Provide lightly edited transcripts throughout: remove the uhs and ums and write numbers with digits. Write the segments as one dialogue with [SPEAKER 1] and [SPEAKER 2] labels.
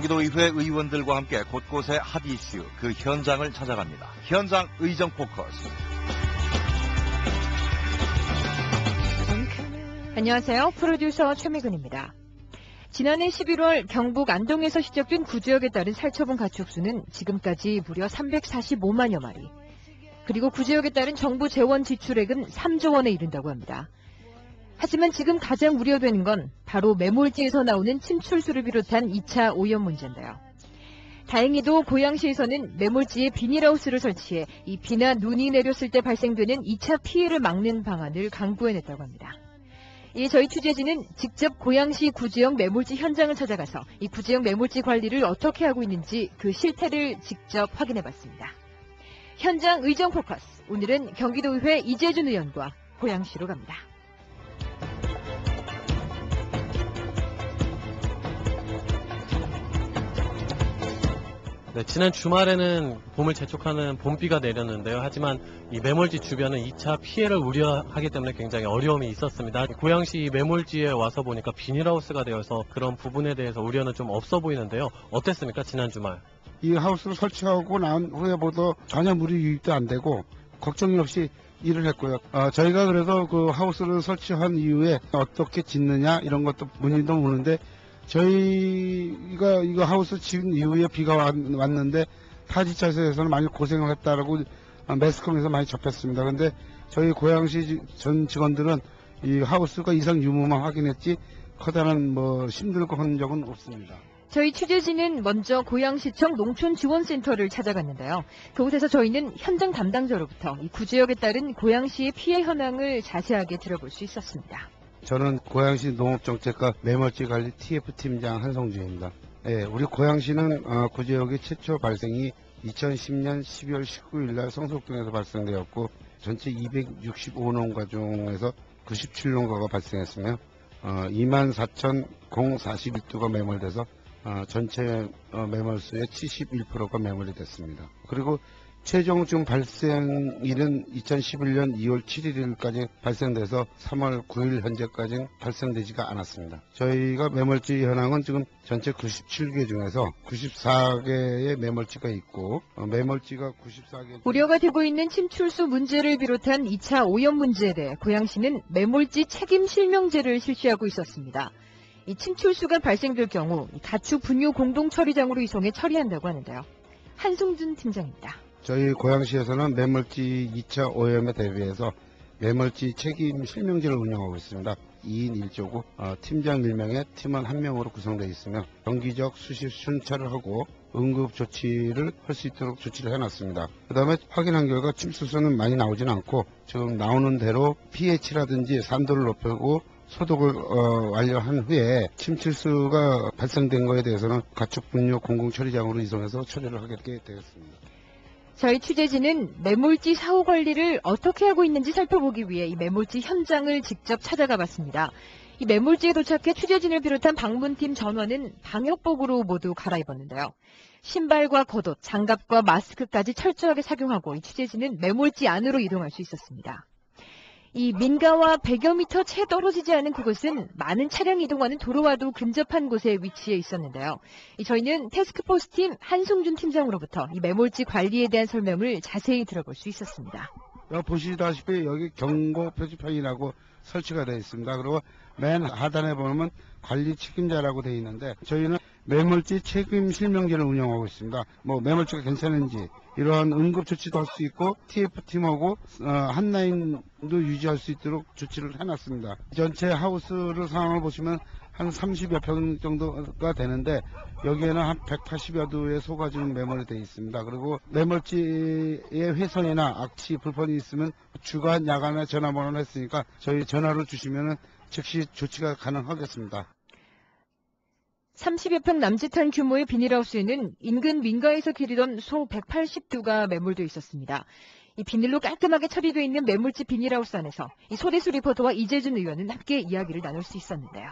[SPEAKER 1] 경기도의회 의원들과 함께 곳곳의 핫 이슈, 그 현장을 찾아갑니다. 현장 의정 포커스.
[SPEAKER 2] 안녕하세요. 프로듀서 최미근입니다. 지난해 11월 경북 안동에서 시작된 구지역에 따른 살처분 가축수는 지금까지 무려 345만여 마리. 그리고 구지역에 따른 정부 재원 지출액은 3조 원에 이른다고 합니다. 하지만 지금 가장 우려되는 건 바로 매몰지에서 나오는 침출수를 비롯한 2차 오염 문제인데요. 다행히도 고양시에서는 매몰지에 비닐하우스를 설치해 이 비나 눈이 내렸을 때 발생되는 2차 피해를 막는 방안을 강구해냈다고 합니다. 이에 저희 취재진은 직접 고양시 구지역 매몰지 현장을 찾아가서 이 구지역 매몰지 관리를 어떻게 하고 있는지 그 실태를 직접 확인해봤습니다. 현장 의정 포커스, 오늘은 경기도의회 이재준 의원과 고양시로 갑니다.
[SPEAKER 3] 네, 지난 주말에는 봄을 재촉하는 봄비가 내렸는데요. 하지만 이 매몰지 주변은 2차 피해를 우려하기 때문에 굉장히 어려움이 있었습니다. 고양시 매몰지에 와서 보니까 비닐하우스가 되어서 그런 부분에 대해서 우려는 좀 없어 보이는데요. 어땠습니까? 지난 주말.
[SPEAKER 4] 이 하우스를 설치하고 난 후에보다 전혀 물이 유입도 안 되고 걱정이 없이 일을 했고요. 저희가 그래서 그 하우스를 설치한 이후에 어떻게 짓느냐 이런 것도 문의도 오는데 저희가 이거 하우스 지은 이후에 비가 왔는데 타지차에서는 많이 고생을 했다라고 매스컴에서 많이 접했습니다. 그런데 저희 고양시 전 직원들은 이 하우스가 이상 유무만 확인했지 커다란 힘들고 한 적은 없습니다.
[SPEAKER 2] 저희 취재진은 먼저 고양시청 농촌지원센터를 찾아갔는데요. 그곳에서 저희는 현장 담당자로부터 이 구지역에 따른 고양시의 피해 현황을 자세하게 들어볼 수 있었습니다.
[SPEAKER 4] 저는 고양시 농업정책과 매몰지 관리 TF팀장 한성주입니다. 네, 우리 고양시는 구지역의 최초 발생이 2010년 12월 19일 날 성속동에서 발생되었고 전체 265농가 중에서 97농가가 발생했으며 24,041두가 매몰돼서 전체 매몰수의 71%가 매몰이 됐습니다. 그리고 최종 지금 발생일은 2011년 2월 7일까지 발생돼서 3월 9일 현재까지 발생되지가 않았습니다. 저희가 매몰지 현황은 지금 전체 97개 중에서 94개의 매몰지가 있고 매몰지가 94개
[SPEAKER 2] 우려가 되고 있는 침출수 문제를 비롯한 2차 오염 문제에 대해 고양시는 매몰지 책임 실명제를 실시하고 있었습니다. 이 침출수가 발생될 경우 가축 분뇨 공동처리장으로 이송해 처리한다고 하는데요. 한승준 팀장입니다.
[SPEAKER 4] 저희 고양시에서는 매몰지 2차 오염에 대비해서 매몰지 책임 실명제를 운영하고 있습니다. 2인 1조고 팀장 1명에 팀원 1명으로 구성되어 있으며 정기적 수시 순찰을 하고 응급 조치를 할 수 있도록 조치를 해놨습니다. 그 다음에 확인한 결과 침출수는 많이 나오지는 않고 지금 나오는 대로 pH라든지 산도를 높이고 소독을 완료한 후에 침출수가 발생된 것에 대해서는 가축 분뇨 공공처리장으로 이송해서 처리를 하게 되었습니다.
[SPEAKER 2] 저희 취재진은 매몰지 사후 관리를 어떻게 하고 있는지 살펴보기 위해 이 매몰지 현장을 직접 찾아가 봤습니다. 이 매몰지에 도착해 취재진을 비롯한 방문팀 전원은 방역복으로 모두 갈아입었는데요. 신발과 겉옷, 장갑과 마스크까지 철저하게 착용하고 이 취재진은 매몰지 안으로 이동할 수 있었습니다. 이 민가와 100여 미터 채 떨어지지 않은 그곳은 많은 차량이 이동하는 도로와도 근접한 곳에 위치해 있었는데요. 저희는 태스크포스 팀 한승준 팀장으로부터 이 매몰지 관리에 대한 설명을 자세히 들어볼 수 있었습니다.
[SPEAKER 4] 보시다시피 여기 경고 표지판이라고 설치가 되어 있습니다. 그리고 맨 하단에 보면 관리 책임자라고 되어 있는데 저희는 매몰지 책임 실명제를 운영하고 있습니다. 매몰지가 괜찮은지 이러한 응급 조치도 할 수 있고 TF팀하고 한 라인도 유지할 수 있도록 조치를 해놨습니다. 전체 하우스를 상황을 보시면 한 30여 평 정도가 되는데 여기에는 한 180여 도의 소가 지금 매몰이 되어 있습니다. 그리고 매몰지에 훼손이나 악취, 불편이 있으면 주간, 야간에 전화번호를 했으니까 저희 전화를 주시면 즉시 조치가 가능하겠습니다.
[SPEAKER 2] 30여 평 남짓한 규모의 비닐하우스에는 인근 민가에서 기르던 소 180두가 매몰되어 있었습니다. 이 비닐로 깔끔하게 처리되어 있는 매몰지 비닐하우스 안에서 이 소대수 리포터와 이재준 의원은 함께 이야기를 나눌 수 있었는데요.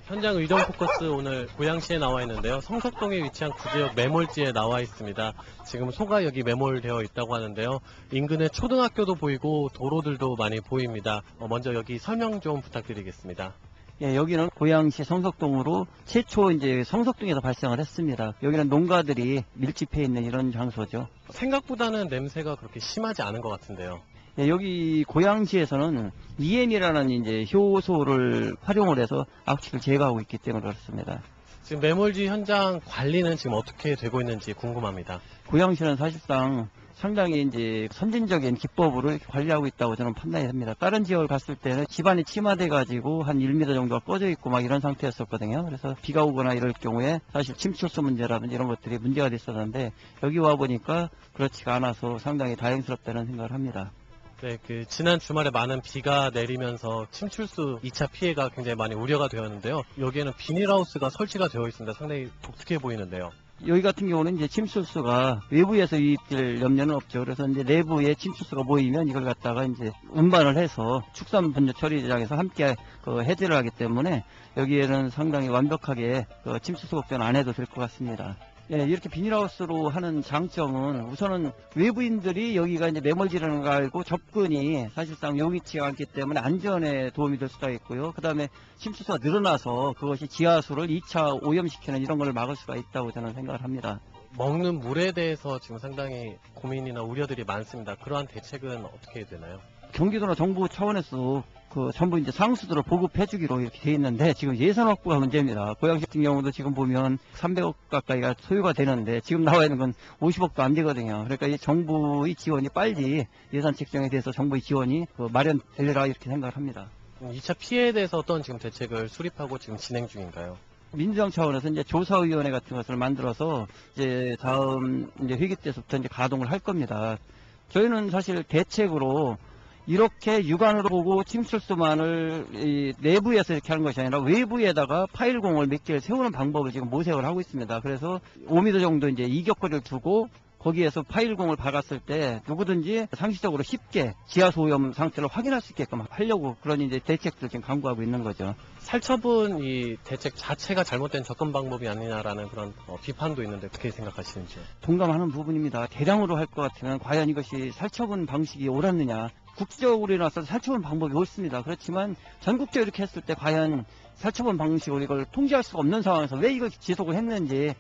[SPEAKER 3] 현장 의정 포커스 오늘 고양시에 나와 있는데요. 성석동에 위치한 구지역 매몰지에 나와 있습니다. 지금 소가 여기 매몰되어 있다고 하는데요. 인근에 초등학교도 보이고 도로들도 많이 보입니다. 먼저 여기 설명 좀 부탁드리겠습니다.
[SPEAKER 5] 예, 여기는 고양시 성석동으로 최초 이제 성석동에서 발생을 했습니다. 여기는 농가들이 밀집해 있는 이런 장소죠.
[SPEAKER 3] 생각보다는 냄새가 그렇게 심하지 않은 것 같은데요.
[SPEAKER 5] 예, 여기 고양시에서는 EM이라는 이제 효소를 활용을 해서 악취를 제거하고 있기 때문에 그렇습니다.
[SPEAKER 3] 지금 매몰지 현장 관리는 지금 어떻게 되고 있는지 궁금합니다.
[SPEAKER 5] 고양시는 사실상 상당히 이제 선진적인 기법으로 관리하고 있다고 저는 판단이 됩니다. 다른 지역을 갔을 때는 집안이 침하돼 가지고 한 1m 정도가 꺼져 있고 막 이런 상태였었거든요. 그래서 비가 오거나 이럴 경우에 사실 침출수 문제라든지 이런 것들이 문제가 됐었는데 여기 와 보니까 그렇지가 않아서 상당히 다행스럽다는 생각을 합니다.
[SPEAKER 3] 네, 지난 주말에 많은 비가 내리면서 침출수 2차 피해가 굉장히 많이 우려가 되었는데요. 여기에는 비닐하우스가 설치가 되어 있습니다. 상당히 독특해 보이는데요.
[SPEAKER 5] 여기 같은 경우는 이제 침출수가 외부에서 유입될 염려는 없죠. 그래서 이제 내부에 침출수가 모이면 이걸 갖다가 이제 운반을 해서 축산분뇨 처리장에서 함께 해제를 하기 때문에 여기에는 상당히 완벽하게 침출수 걱정 안 해도 될 것 같습니다. 예, 이렇게 비닐하우스로 하는 장점은 우선은 외부인들이 여기가 이제 매몰지라는 걸 알고 접근이 사실상 용이치 않기 때문에 안전에 도움이 될 수가 있고요. 그 다음에 침수수가 늘어나서 그것이 지하수를 2차 오염시키는 이런 걸 막을 수가 있다고 저는 생각을 합니다.
[SPEAKER 3] 먹는 물에 대해서 지금 상당히 고민이나 우려들이 많습니다. 그러한 대책은 어떻게 해야 되나요?
[SPEAKER 5] 경기도나 정부 차원에서 전부 이제 상수도를 보급해주기로 이렇게 돼 있는데 지금 예산 확보가 문제입니다. 고양시 같은 경우도 지금 보면 300억 가까이가 소요가 되는데 지금 나와 있는 건 50억도 안 되거든요. 그러니까 이 정부의 지원이 빨리 예산 책정에 대해서 정부의 지원이 마련되리라 이렇게 생각을 합니다.
[SPEAKER 3] 2차 피해에 대해서 어떤 지금 대책을 수립하고 지금 진행 중인가요?
[SPEAKER 5] 민주당 차원에서 이제 조사위원회 같은 것을 만들어서 이제 다음 이제 회기 때부터 이제 가동을 할 겁니다. 저희는 사실 대책으로 이렇게 육안으로 보고 침출수만을 내부에서 이렇게 하는 것이 아니라 외부에다가 파일공을 몇 개를 세우는 방법을 지금 모색을 하고 있습니다. 그래서 5m 정도 이제 이격거리를 두고 거기에서 파일공을 박았을 때 누구든지 상시적으로 쉽게 지하수 오염 상태를 확인할 수 있게끔 하려고 그런 이제 대책들 지금 강구하고 있는 거죠.
[SPEAKER 3] 살처분 이 대책 자체가 잘못된 접근 방법이 아니냐라는 그런 비판도 있는데 어떻게 생각하시는지요?
[SPEAKER 5] 동감하는 부분입니다. 대량으로 할 것 같으면 과연 이것이 살처분 방식이 옳았느냐. 국제적으로 일어나서 살처분 방법이 옳습니다. 그렇지만 전국적으로 이렇게 했을 때 과연 살처분 방식으로 이걸 통제할 수가 없는 상황에서 왜 이걸 지속을 했는지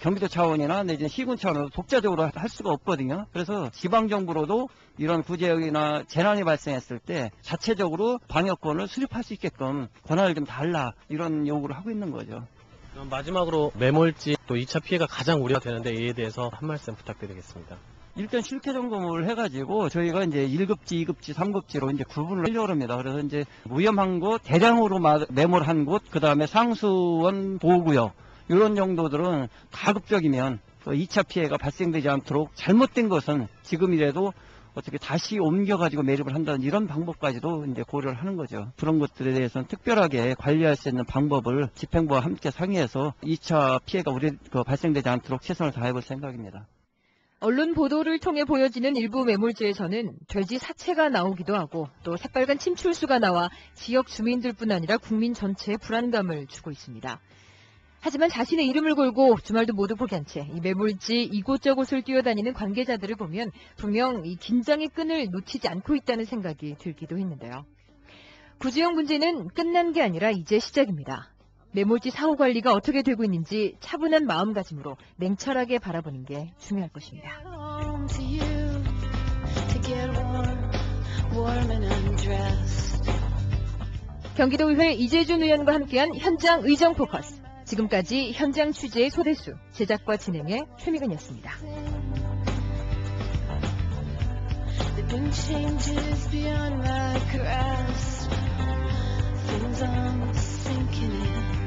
[SPEAKER 5] 경기도 차원이나 내지는 시군 차원으로 독자적으로 할 수가 없거든요. 그래서 지방정부로도 이런 구제역이나 재난이 발생했을 때 자체적으로 방역권을 수립할 수 있게끔 권한을 좀 달라 이런 요구를 하고 있는 거죠.
[SPEAKER 3] 그럼 마지막으로 매몰지 또 2차 피해가 가장 우려가 되는데 이에 대해서 한 말씀 부탁드리겠습니다.
[SPEAKER 5] 일단 실태 점검을 해가지고 저희가 이제 1급지, 2급지, 3급지로 이제 구분을 하려고 합니다. 그래서 이제 위험한 곳, 대량으로 매몰한 곳, 그 다음에 상수원 보호구역, 이런 정도들은 가급적이면 2차 피해가 발생되지 않도록 잘못된 것은 지금이라도 어떻게 다시 옮겨가지고 매립을 한다는 이런 방법까지도 이제 고려를 하는 거죠. 그런 것들에 대해서는 특별하게 관리할 수 있는 방법을 집행부와 함께 상의해서 2차 피해가 발생되지 않도록 최선을 다해볼 생각입니다.
[SPEAKER 2] 언론 보도를 통해 보여지는 일부 매몰지에서는 돼지 사체가 나오기도 하고 또 새빨간 침출수가 나와 지역 주민들뿐 아니라 국민 전체에 불안감을 주고 있습니다. 하지만 자신의 이름을 걸고 주말도 모두 포기한 채 이 매몰지 이곳저곳을 뛰어다니는 관계자들을 보면 분명 이 긴장의 끈을 놓치지 않고 있다는 생각이 들기도 했는데요. 구제역 문제는 끝난 게 아니라 이제 시작입니다. 매몰지 사후 관리가 어떻게 되고 있는지 차분한 마음가짐으로 냉철하게 바라보는 게 중요할 것입니다. 경기도의회 이재준 의원과 함께한 현장 의정 포커스. 지금까지 현장 취재의 소대수, 제작과 진행의 최미근이었습니다. There've been changes beyond my grasp. Things I'm sinking in.